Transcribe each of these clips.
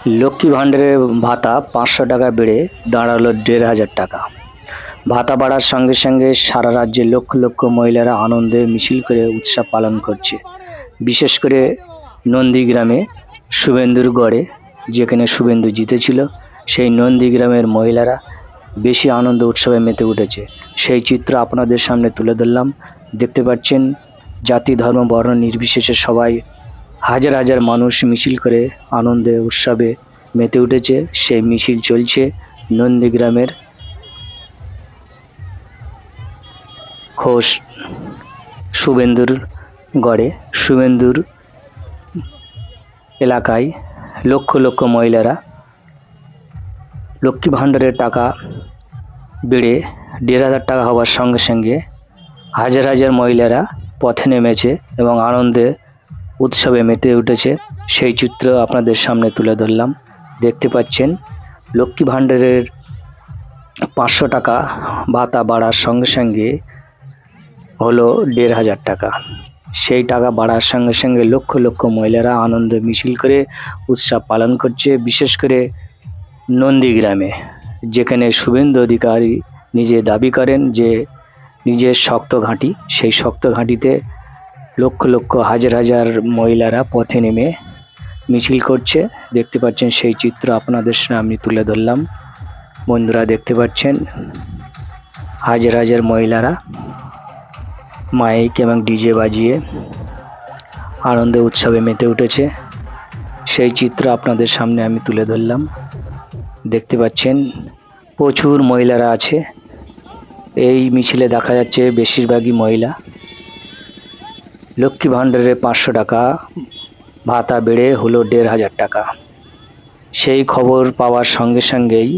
লক্ষ্মী ভাণ্ডারের ভাতা 500 টাকা বেড়ে দাঁড়ালো 1500 টাকা। ভাতা বাড়ার সঙ্গে সঙ্গে সারা রাজ্যে লক্ষ লক্ষ মহিলারা আনন্দে মিছিল করে উৎসব পালন করছে। বিশেষ করে নন্দীগ্রামে শুভেন্দুর গড়ে, যেখানে শুভেন্দু জিতেছিল, সেই নন্দীগ্রামের মহিলারা বেশি আনন্দ উৎসবে মেতে উঠেছে। সেই চিত্র আপনাদের সামনে তুলে ধরলাম। দেখতে পাচ্ছেন জাতি ধর্ম বর্ণ নির্বিশেষে সবাই হাজার হাজার মানুষ মিছিল করে আনন্দে উৎসবে মেতে উঠেছে। সেই মিছিল চলছে নন্দীগ্রামের ঘোষ শুভেন্দুর গড়ে। শুভেন্দুর এলাকায় লক্ষ লক্ষ মহিলারা লক্ষ্মী ভাণ্ডারের টাকা বেড়ে 1500 টাকা হওয়ার সঙ্গে সঙ্গে হাজার হাজার মহিলারা পথে নেমেছে এবং আনন্দে উৎসবে মেতে উঠেছে। সেই চিত্র আপনাদের সামনে তুলে ধরলাম। দেখতে পাচ্ছেন লক্ষ্মী ভাণ্ডারের 500 টাকা ভাতা বাড়ার সঙ্গে সঙ্গে হলো 1500 টাকা। সেই টাকা বাড়ার সঙ্গে সঙ্গে লক্ষ লক্ষ মহিলারা আনন্দে মিছিল করে উৎসব পালন করছে। বিশেষ করে নন্দীগ্রামে, যেখানে শুভেন্দু অধিকারী নিজে দাবি করেন যে নিজের শক্ত ঘাঁটি, সেই শক্ত ঘাঁটিতে লক্ষ লক্ষ হাজার হাজার মহিলারা পথে নেমে মিছিল করছে। দেখতে পাচ্ছেন সেই চিত্র আপনাদের সামনে তুলে ধরলাম। বন্ধুরা দেখতে পাচ্ছেন হাজার হাজার মহিলারা মাইক এবং ডিজে বাজিয়ে আনন্দে উৎসবে মেতে উঠেছে। সেই চিত্র আপনাদের সামনে আমি তুলে ধরলাম। দেখতে পাচ্ছেন প্রচুর মহিলারা আছে এই মিছিলে। দেখা যাচ্ছে বেশিরভাগই মহিলা। লক্ষ্মী ভাণ্ডারের 500 টাকা ভাতা বেড়ে হলো 1500 টাকা। সেই খবর পাওয়ার সঙ্গে সঙ্গেই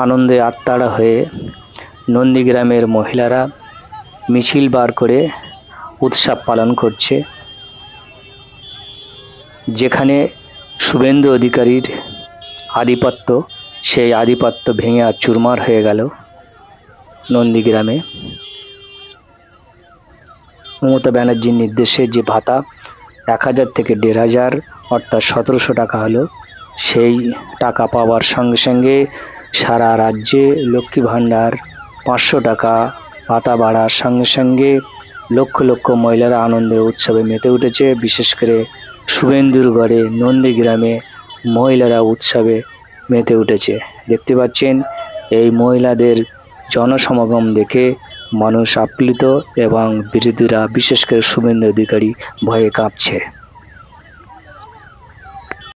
আনন্দে আত্মাড়া হয়ে নন্দীগ্রামের মহিলারা মিছিল বার করে উৎসব পালন করছে। যেখানে শুভেন্দু অধিকারীর আধিপত্য, সেই আধিপত্য ভেঙে আর চুরমার হয়ে গেল নন্দীগ্রামে। মমতা ব্যানার্জির নির্দেশে যে ভাতা 1000 থেকে 1500 অর্থাৎ 1700 টাকা হলো, সেই টাকা পাওয়ার সঙ্গে সঙ্গে সারা রাজ্যে লক্ষ্মী ভাণ্ডার 500 টাকা ভাতা বাড়ার সঙ্গে সঙ্গে লক্ষ লক্ষ মহিলারা আনন্দে উৎসবে মেতে উঠেছে। বিশেষ করে শুভেন্দুর গড়ে নন্দীগ্রামে মহিলারা উৎসবে মেতে উঠেছে। দেখতে পাচ্ছেন এই মহিলাদের জনসমাগম দেখে মানুষ আপ্লুত এবং বিরোধীরা, বিশেষ করে শুভেন্দু অধিকারী, ভয়ে কাঁপছে।